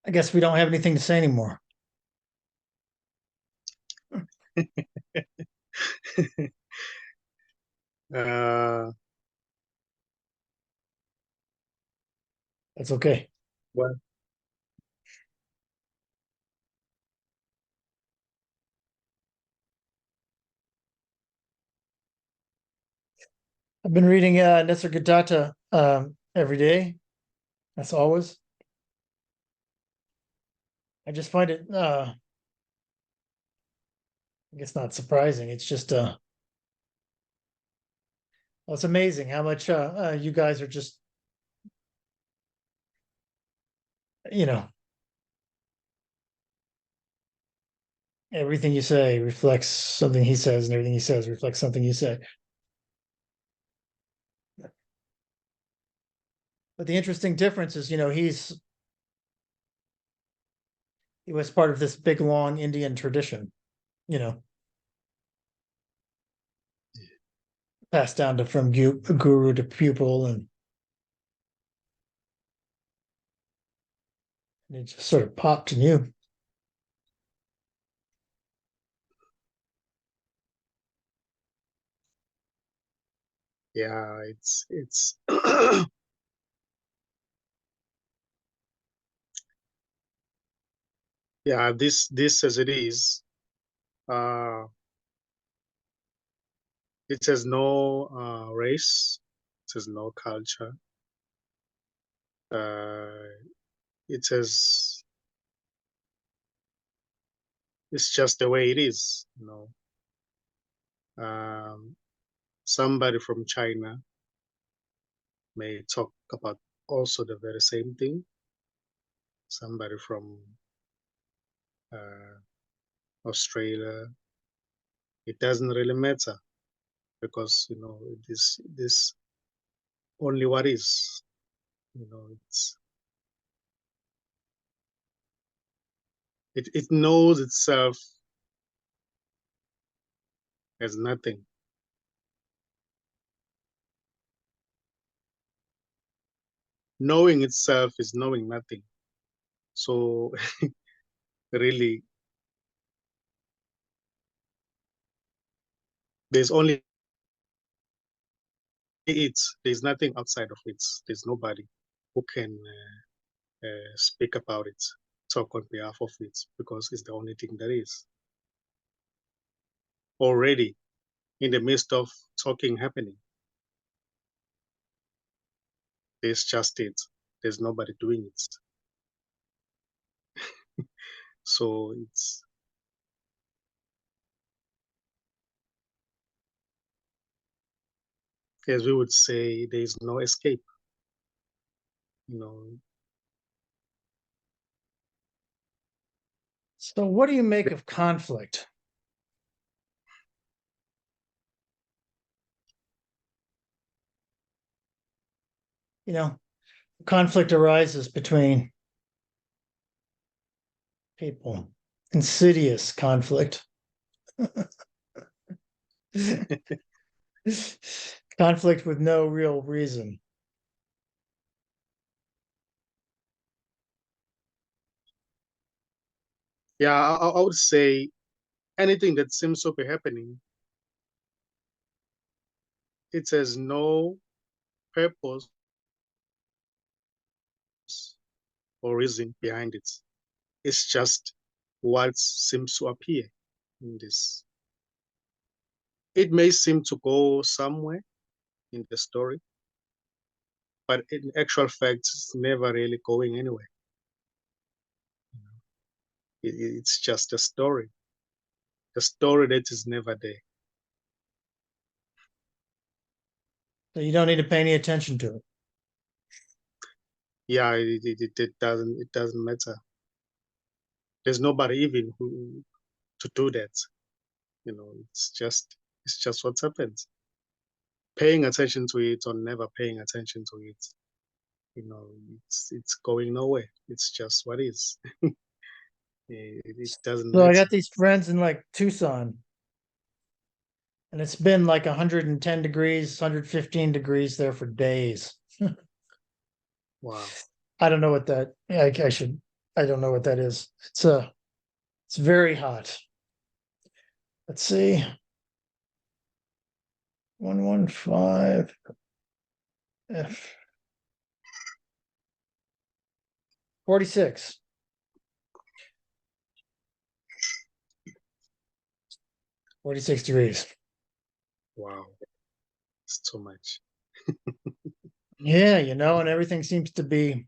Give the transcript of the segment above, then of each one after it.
I guess we don't have anything to say anymore. uh, That's okay. well, I've been reading Nisargadatta every day, as always. I just find it I guess not surprising. It's just well, it's amazing how much you guys are just, you know, everything you say reflects something he says, and everything he says reflects something you say. But the interesting difference is, he was part of this big long Indian tradition, you know, passed down to from guru to pupil, and it just sort of popped in you. yeah, it's yeah, this as it is, uh, it has no race, it has no culture, uh, it has it's just the way it is, you know. Somebody from China may talk about also the very same thing. Somebody from uh, Australia, it doesn't really matter because this only what is, it knows itself as nothing. Knowing itself is knowing nothing. So really, there's only it. There's nothing outside of it. There's nobody who can speak about it, talk on behalf of it, because it's the only thing that is already in the midst of talking happening. There's just it. There's nobody doing it. So it's, as we would say, there's no escape. You know, So, what do you make of conflict? You know, conflict arises between people, insidious conflict. Conflict with no real reason. yeah, I would say anything that seems to be happening, it has no purpose or reason behind it. It's just what seems to appear in this. It may seem to go somewhere in the story, but in actual fact, it's never really going anywhere. It's just a story that is never there. So you don't need to pay any attention to it. Yeah, it doesn't matter. There's nobody even who to do that. It's just what happens. Paying attention to it or never paying attention to it, it's going nowhere. It's just what is. It doesn't So I matter. got these friends in like Tucson, and it's been like 110 degrees, 115 degrees there for days. Wow. I don't know what that. I should. I don't know what that is. It's very hot. Let's see. 115 F 46. 46 degrees. Wow, it's too much. Yeah, and everything seems to be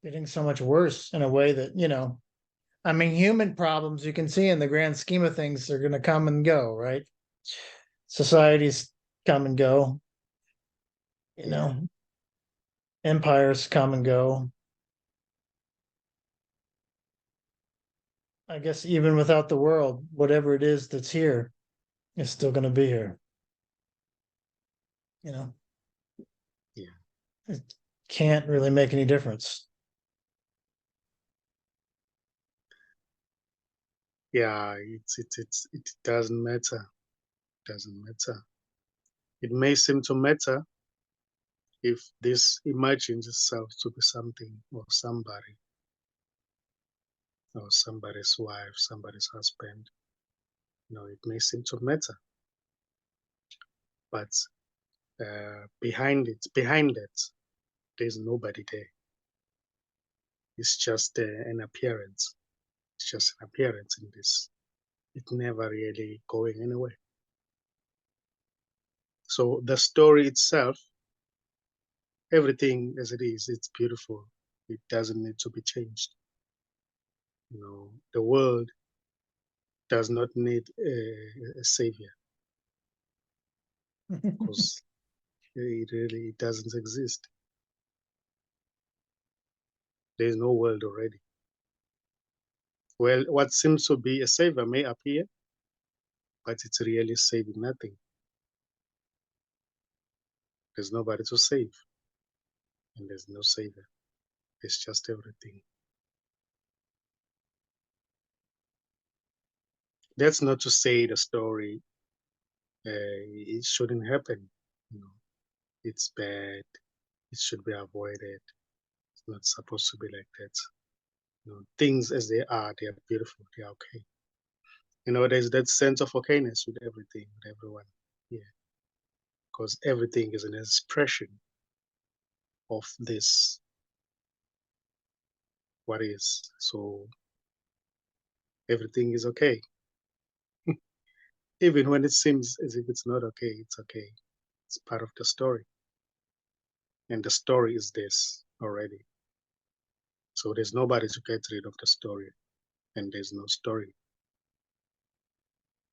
getting so much worse in a way that, I mean, human problems you can see in the grand scheme of things are going to come and go, right? Societies come and go, you know, empires come and go. I guess even without the world, whatever it is that's here is still going to be here. Yeah. It can't really make any difference. Yeah, it doesn't matter. It doesn't matter. It may seem to matter if this imagines itself to be something or somebody, or somebody's wife, somebody's husband. It may seem to matter, but behind it, there's nobody there. It's just an appearance. It's just an appearance in this. It's never really going anywhere. So the story itself, everything as it is, it's beautiful. It doesn't need to be changed. The world does not need a savior because it really doesn't exist. There is no world already. Well, what seems to be a savior may appear, but it's really saving nothing. There's nobody to save, and there's no savior. It's just everything. That's not to say the story it shouldn't happen. It's bad. It should be avoided. It's not supposed to be like that. Things as they are beautiful. They are okay. There's that sense of okayness with everything, with everyone. Yeah, because everything is an expression of this what is. So everything is okay. Even when it seems as if it's not okay, it's okay. It's part of the story. And the story is this already. So there's nobody to get rid of the story. And there's no story.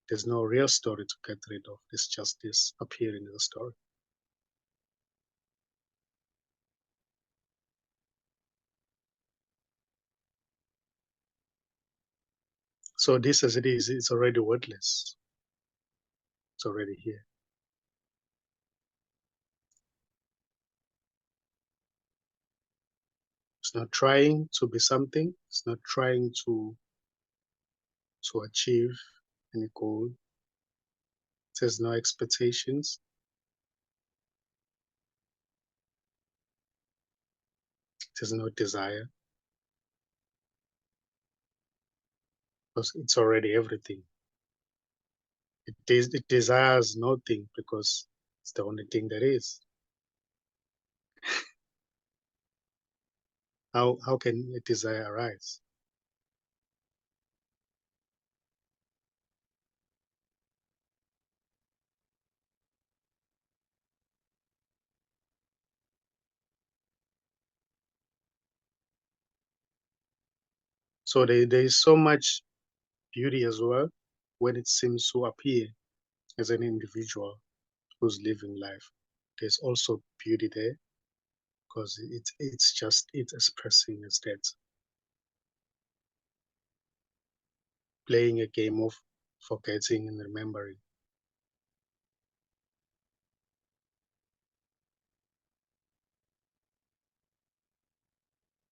There's no real story to get rid of. It's just this appearing in the story. So this as it is, it's already wordless. It's already here. It's not trying to be something. It's not trying to achieve any goal. It has no expectations. It has no desire. Because it's already everything. It desires nothing because it's the only thing that is. How can a desire arise? So there is so much beauty as well when it seems to appear as an individual who's living life. There's also beauty there because it's expressing as that, playing a game of forgetting and remembering.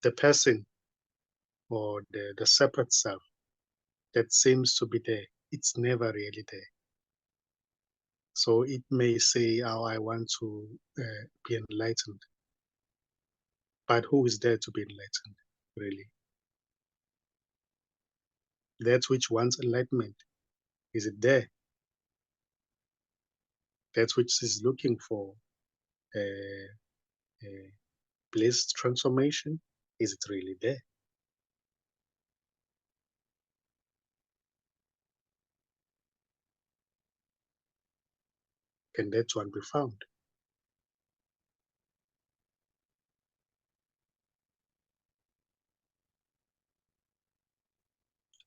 The person or the separate self that seems to be there, it's never really there. So it may say, oh, I want to be enlightened. But who is there to be enlightened, really? That which wants enlightenment, is it there? That which is looking for a, a bliss transformation, is it really there? Can that one be found?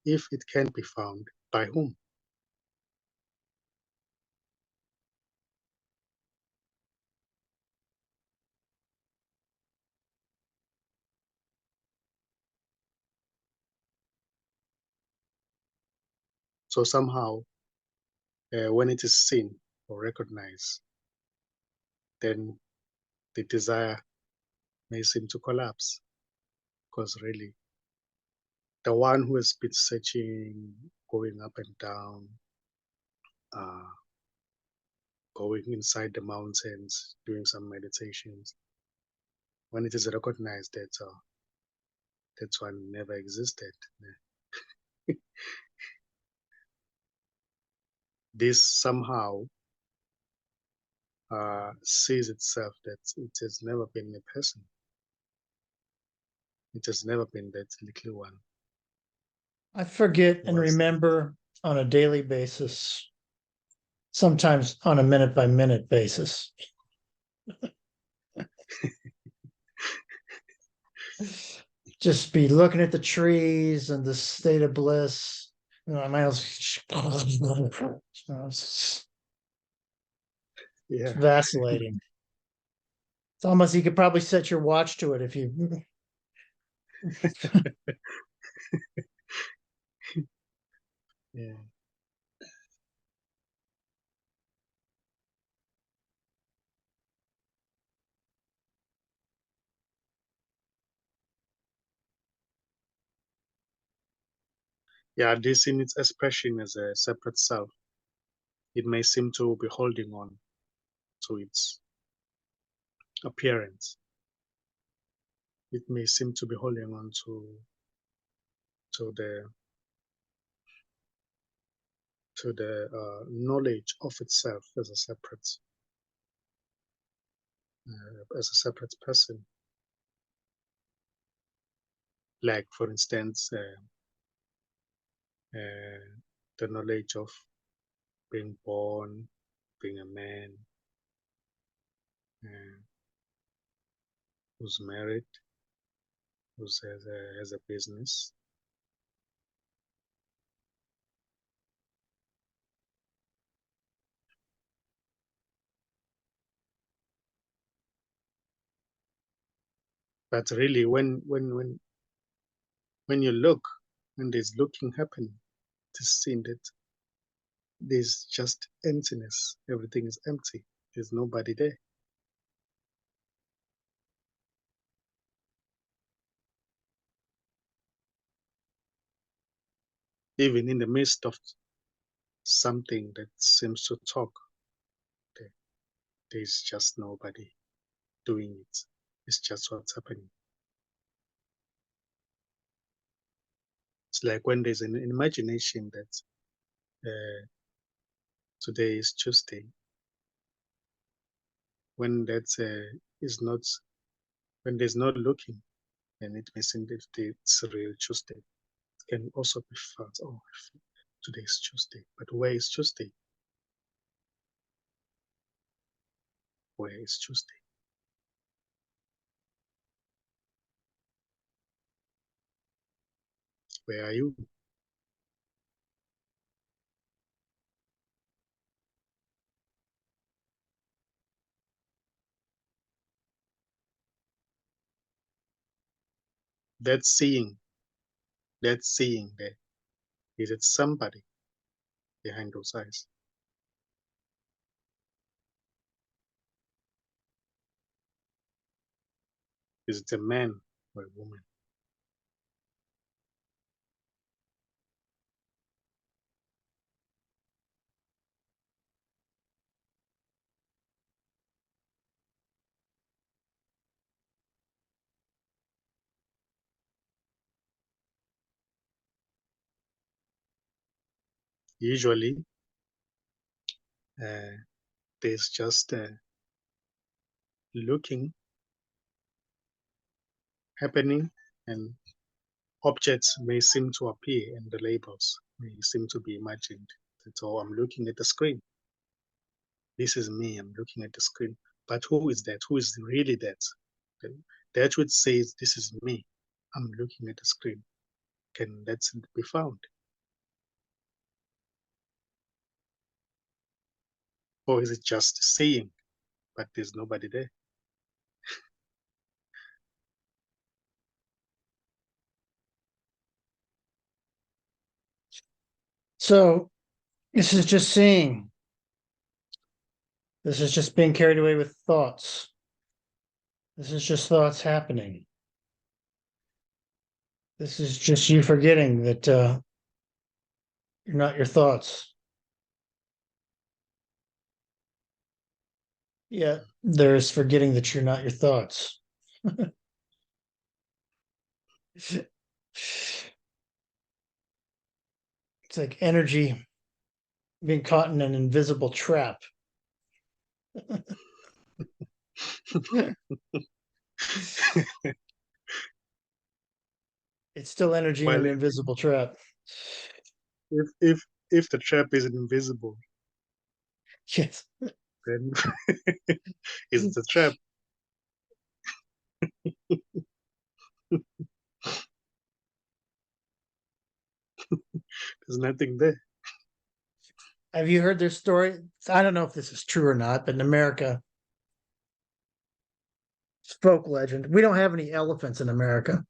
If it can be found, by whom? So somehow, when it is seen or recognized, then the desire may seem to collapse, because really, the one who has been searching, going up and down, uh, going inside the mountains, doing some meditations, when it is recognized that that one never existed, this somehow sees itself that it has never been a person. It has never been that little one. I forget and Was remember on a daily basis, sometimes on a minute by minute basis. Just be looking at the trees and the state of bliss. You know, my it's yeah, vacillating. It's almost you could probably set your watch to it if you. yeah, yeah. This in its expression as a separate self, it may seem to be holding on to its appearance. It may seem to be holding on to the knowledge of itself as a separate person. Like, for instance, the knowledge of being born, being a man uh, who's married, who has a business. But really, when you look, when there's looking happening, it is seen that there's just emptiness. Everything is empty. There's nobody there. Even in the midst of something that seems to talk, there's just nobody doing it. It's just what's happening. It's like when there's an imagination that today is Tuesday. When that is not, when there's not looking, and it may seem that it's real Tuesday. It can also be felt. Oh, today is Tuesday, but where is Tuesday? Where is Tuesday? Where are you? That seeing, that seeing there, is it somebody behind those eyes? Is it a man or a woman? usually there's just looking, happening, and objects may seem to appear and the labels may seem to be imagined. So I'm looking at the screen. This is me, I'm looking at the screen. But who is that? Who is really that? That which says, this is me, I'm looking at the screen. Can that be found? Or is it just saying, but there's nobody there? So this is just seeing. This is just being carried away with thoughts. This is just thoughts happening. This is just you forgetting that you're not your thoughts. Yeah, there's forgetting that you're not your thoughts. It's like energy being caught in an invisible trap. It's still energy in Well, an invisible trap. if the trap is invisible, Yes. then is the trap. There's nothing there. Have you heard this story? I don't know if this is true or not, but in America, it's folk legend. We don't have any elephants in America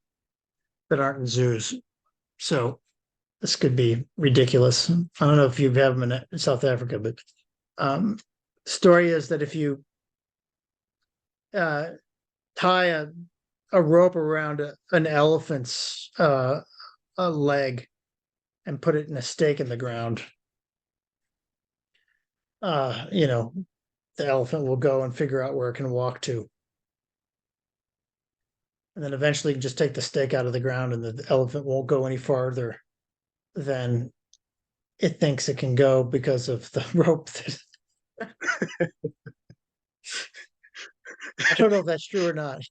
that aren't in zoos. So this could be ridiculous. I don't know if you have them in South Africa, but um, story is that if you uh, tie a rope around an elephant's a leg and put it in a stake in the ground, you know, the elephant will go and figure out where it can walk to. And then eventually you can just take the stake out of the ground and the elephant won't go any farther than it thinks it can go because of the rope that I don't know if that's true or not.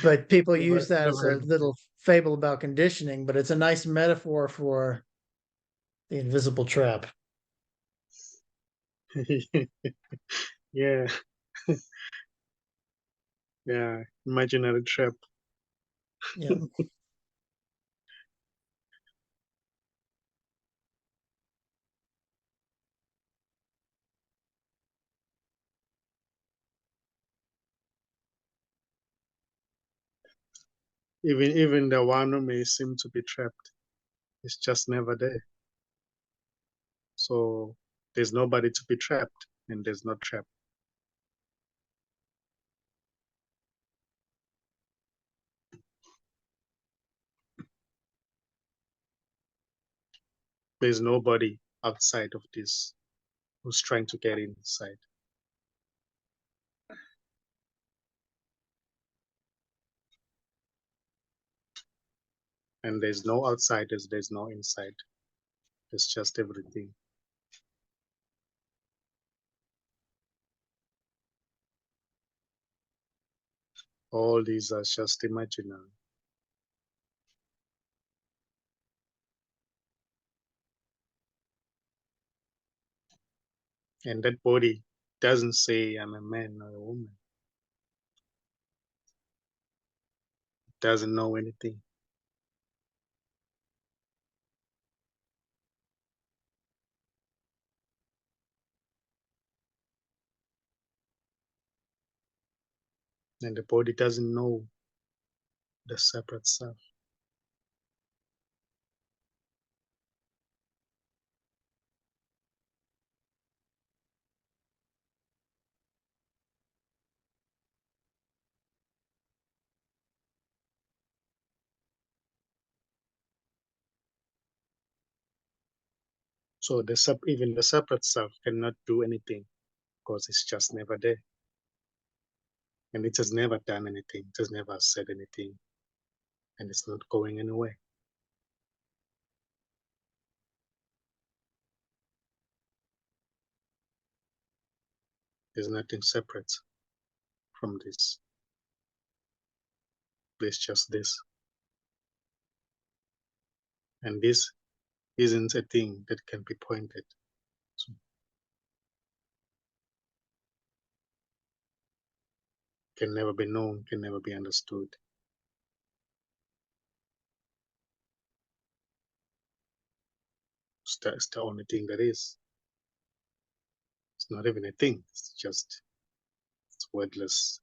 But people use that as Never a heard little fable about conditioning, but it's a nice metaphor for the invisible trap. of yeah, yeah, imaginary trap. Yeah. Even the one who may seem to be trapped is just never there. So there's nobody to be trapped, and there's no trap. There's nobody outside of this who's trying to get inside. And there's no outsiders, there's no inside. It's just everything. All these are just imaginary. And that body doesn't say I'm a man or a woman. It doesn't know anything. And the body doesn't know the separate self. So even the separate self cannot do anything because it's just never there. And it has never done anything. It has never said anything. And it's not going anywhere. There's nothing separate from this. There's just this. And this isn't a thing that can be pointed to. Can never be known, can never be understood. It's the only thing that is. It's not even a thing. It's just, it's wordless